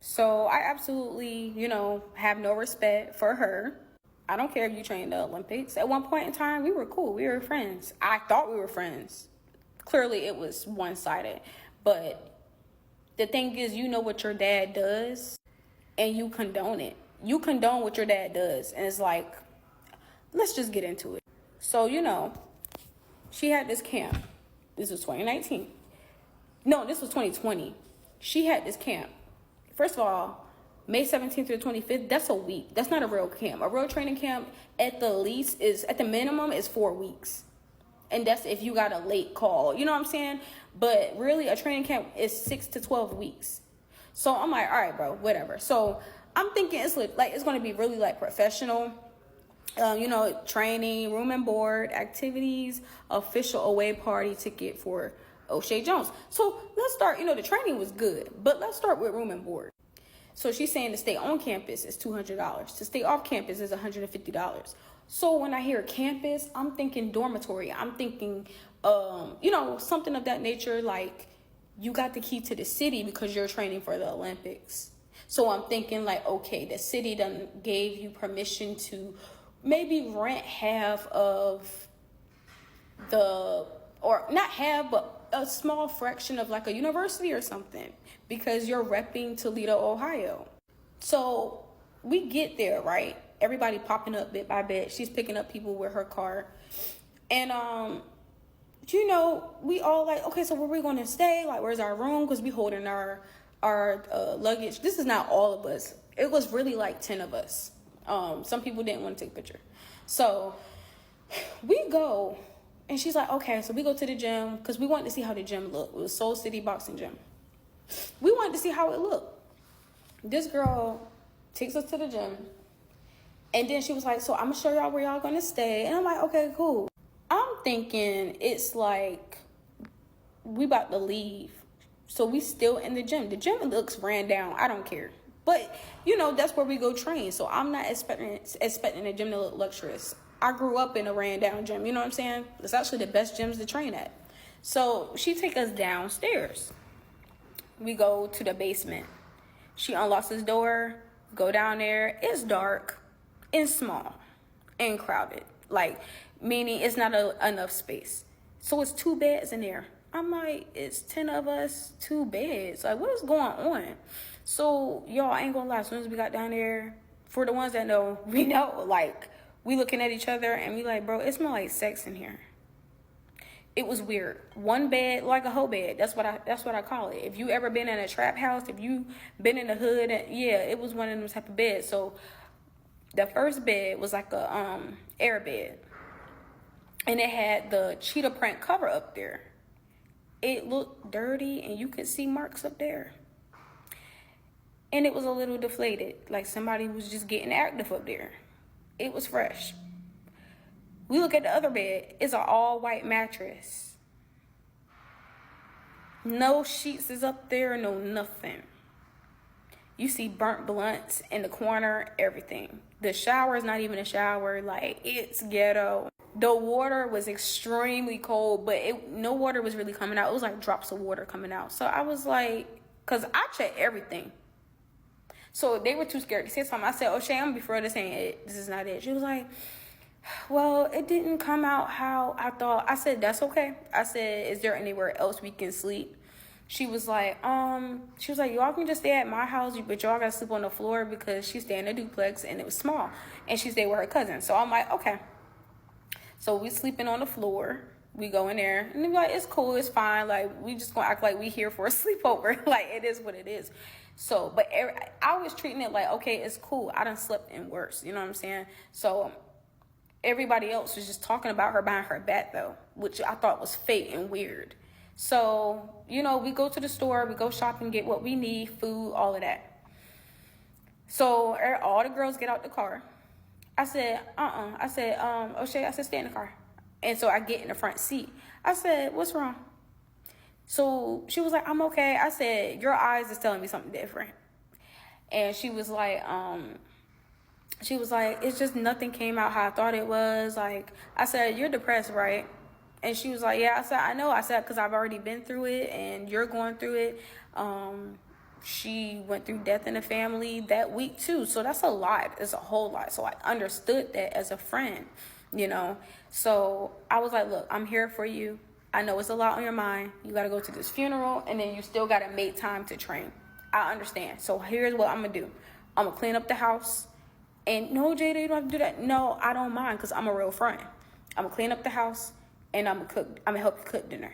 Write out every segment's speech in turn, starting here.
So I absolutely, have no respect for her. I don't care if you train the Olympics. At one point in time, we were cool. We were friends. I thought we were friends. Clearly, it was one-sided. But the thing is, you know what your dad does, and you condone it. You condone what your dad does. And it's like, let's just get into it. So, she had this camp. This was 2019. No, this was 2020. She had this camp. First of all, May 17th through the 25th, that's a week. That's not a real camp. A real training camp at the minimum is 4 weeks. And that's if you got a late call. You know what I'm saying? But really, a training camp is 6 to 12 weeks. So I'm like, all right, bro, whatever. So I'm thinking it's going to be really like professional. Training, room and board, activities, official away party ticket for Oshae Jones. So let's start, the training was good, but let's start with room and board. So she's saying to stay on campus is $200. To stay off campus is $150. So when I hear campus, I'm thinking dormitory. I'm thinking, something of that nature, like you got the key to the city because you're training for the Olympics. So I'm thinking like, okay, the city done gave you permission to maybe rent half of or not half, but a small fraction of like a university or something because you're repping Toledo, Ohio. So we get there, right? Everybody popping up bit by bit. She's picking up people with her car. And, we all like, okay, so where we going to stay? Like, where's our room? Because we holding our luggage. This is not all of us. It was really like 10 of us. Some people didn't want to take a picture. So we go, and she's like, okay, so we go to the gym because we wanted to see how the gym looked. It was Soul City Boxing Gym. We wanted to see how it looked. This girl takes us to the gym, and then she was like, so I'm going to show y'all where y'all going to stay. And I'm like, okay, cool. I'm thinking it's like we about to leave. So we still in the gym. The gym looks ran down. I don't care. But, that's where we go train. So I'm not expecting the gym to look luxurious. I grew up in a ran down gym. You know what I'm saying? It's actually the best gyms to train at. So she take us downstairs. We go to the basement. She unlocks this door, go down there. It's dark and small and crowded. Like, meaning it's not enough space. So it's 2 beds in there. I'm like, it's 10 of us, 2 beds. Like, what is going on? So, y'all, I ain't gonna lie. As soon as we got down there, for the ones that know, we know, like, we looking at each other and we like, bro, it smells like sex in here. It was weird. 1 bed, like a whole bed. That's what I call it. If you ever been in a trap house, if you been in the hood, yeah, it was one of them type of beds. So, the first bed was like a air bed. And it had the cheetah print cover up there. It looked dirty and you could see marks up there. And it was a little deflated. Like somebody was just getting active up there. It was fresh. We look at the other bed. It's an all white mattress. No sheets is up there. No nothing. You see burnt blunts in the corner. Everything. The shower is not even a shower. Like, it's ghetto. The water was extremely cold, but no water was really coming out. It was like drops of water coming out. So I was like, because I checked everything. So they were too scared to say something. I said, Oshae, I'm going to be for this ain't it. This is not it. She was like, well, it didn't come out how I thought. I said, that's okay. I said, is there anywhere else we can sleep? She was like, y'all can just stay at my house, but y'all got to sleep on the floor because she stayed in a duplex and it was small. And she stayed with her cousin. So I'm like, okay. So we sleeping on the floor. We go in there and they be like, it's cool, it's fine. Like, we just gonna act like we here for a sleepover. Like, it is what it is. So, but I was treating it like, okay, it's cool. I done slept in worse. You know what I'm saying? So everybody else was just talking about her behind her back though, which I thought was fake and weird. So, we go to the store, we go shopping, get what we need, food, all of that. So all the girls get out the car. I said, I said, Oshae, I said, stay in the car. And so I get in the front seat. I said, what's wrong? So she was like, I'm okay. I said, your eyes is telling me something different. And she was like, it's just nothing came out how I thought it was. Like, I said, you're depressed, right? And she was like, yeah. I said, I know. I said, because I've already been through it and you're going through it. she went through death in the family that week too. So that's a lot. It's a whole lot. So I understood that as a friend, you know. So I was like, look, I'm here for you. I know it's a lot on your mind. You got to go to this funeral, and then you still got to make time to train. I understand. So here's what I'm going to do. I'm going to clean up the house. And no, Jada, you don't have to do that. No, I don't mind because I'm a real friend. I'm going to clean up the house, and I'm going to cook. I'm going to help you cook dinner.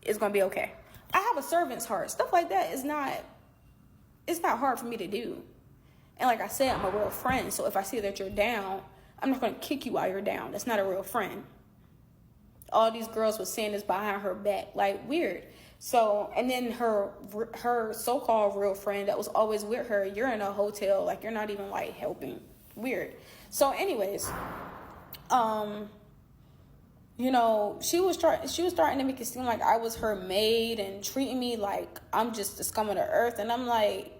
It's going to be okay. I have a servant's heart. Stuff like that is not, it's not hard for me to do. And like I said, I'm a real friend. So if I see that you're down, I'm not going to kick you while you're down. That's not a real friend. All these girls was saying this behind her back, like weird. So, and then her so-called real friend that was always with her, you're in a hotel, like you're not even like helping. Weird. So anyways, you know, she was starting to make it seem like I was her maid and treating me like I'm just the scum of the earth. And I'm like,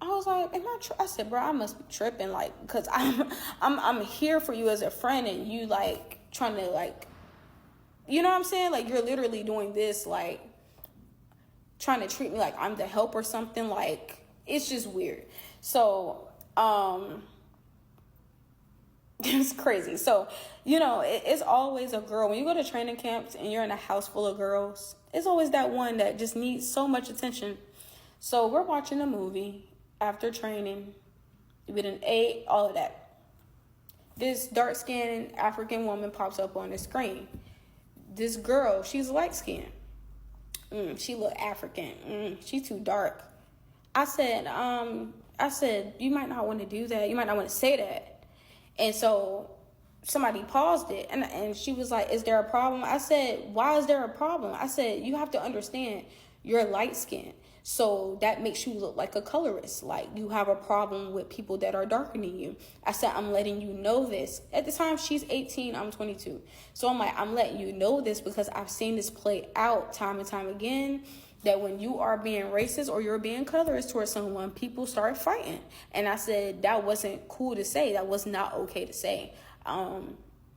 I was like, I said, bro, I must be tripping, like, because I'm here for you as a friend, and you like trying to like, you know what I'm saying? Like you're literally doing this, like trying to treat me like I'm the help or something. Like it's just weird. So, it's crazy. So, you know, it's always a girl. When you go to training camps and you're in a house full of girls, it's always that one that just needs so much attention. So we're watching a movie after training. We done ate, all of that. This dark-skinned African woman pops up on the screen. This girl, she's light-skinned. She look African. She's too dark. I said, you might not want to do that. You might not want to say that. And so somebody paused it, and she was like, is there a problem? I said, why is there a problem? I said, you have to understand, you're light-skinned. So that makes you look like a colorist. Like you have a problem with people that are darker than you. I said, I'm letting you know this. At the time, she's 18, I'm 22. So I'm like, I'm letting you know this because I've seen this play out time and time again, that when you are being racist or you're being colorist towards someone, people start fighting. And I said, that wasn't cool to say. That was not okay to say. And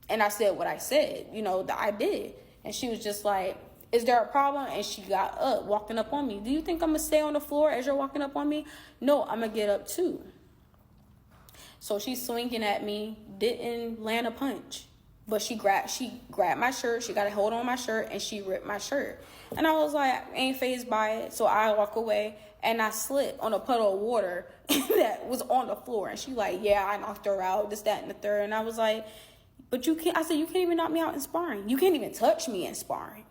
I said what I said, you know, that I did. And she was just like, is there a problem? And she got up, walking up on me. Do you think I'm going to stay on the floor as you're walking up on me? No, I'm going to get up too. So she's swinging at me, didn't land a punch. But she grabbed my shirt. She got a hold on my shirt, and she ripped my shirt. And I was like, I ain't fazed by it. So I walk away, and I slipped on a puddle of water that was on the floor. And she like, yeah, I knocked her out, this, that, and the third. And I was like, but you can't. I said, you can't even knock me out in sparring. You can't even touch me in sparring.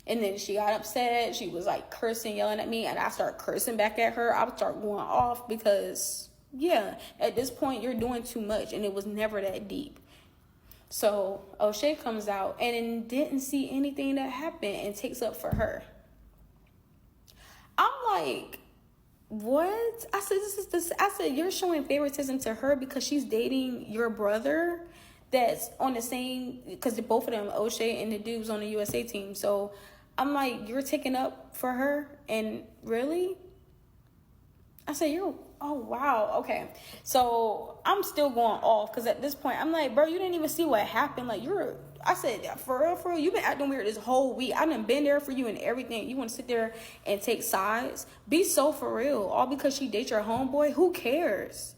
And then she got upset. She was like cursing, yelling at me. And I started cursing back at her. I would start going off because, yeah, at this point, you're doing too much. And it was never that deep. So Oshae comes out and didn't see anything that happened and takes up for her. I'm like, what? I said, I said, you're showing favoritism to her because she's dating your brother that's on the same, because both of them, Oshae and the dudes on the USA team. So I'm like, you're taking up for her? And really? I said, oh, wow, okay. So I'm still going off because at this point, I'm like, bro, you didn't even see what happened. Like, I said, for real, you've been acting weird this whole week. I done been there for you and everything. You want to sit there and take sides? Be so for real. All because she dates your homeboy? Who cares?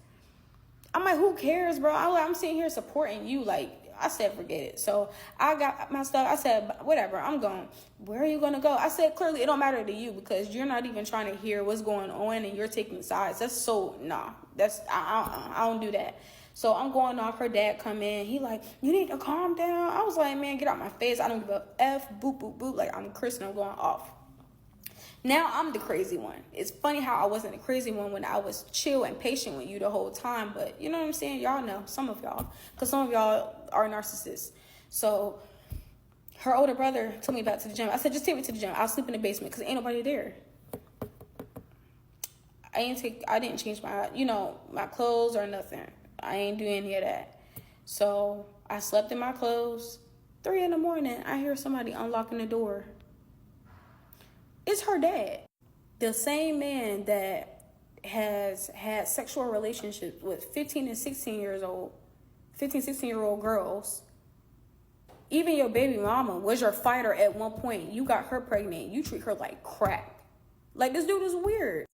I'm like, who cares, bro? I'm sitting here supporting you. Like, I said, forget it. So I got my stuff. I said, whatever, I'm going. Where are you going to go? I said, clearly, it don't matter to you because you're not even trying to hear what's going on and you're taking sides. That's so, nah. I don't do that. So I'm going off. Her dad come in. He like, you need to calm down. I was like, man, get out my face. I don't give a F, boop, boop, boop. Like, I'm Chris and I'm going off. Now I'm the crazy one. It's funny how I wasn't the crazy one when I was chill and patient with you the whole time. But you know what I'm saying? Y'all know, some of y'all. Because some of y'all are narcissists. So her older brother took me back to the gym. I said, just take me to the gym. I'll sleep in the basement because ain't nobody there. I didn't change my clothes or nothing. I ain't doing any of that. So I slept in my clothes. 3 a.m, I hear somebody unlocking the door. It's her dad. The same man that has had sexual relationships with 15 and 16-year-old girls. Even your baby mama was your fighter at one point. You got her pregnant. You treat her like crap. Like, this dude is weird.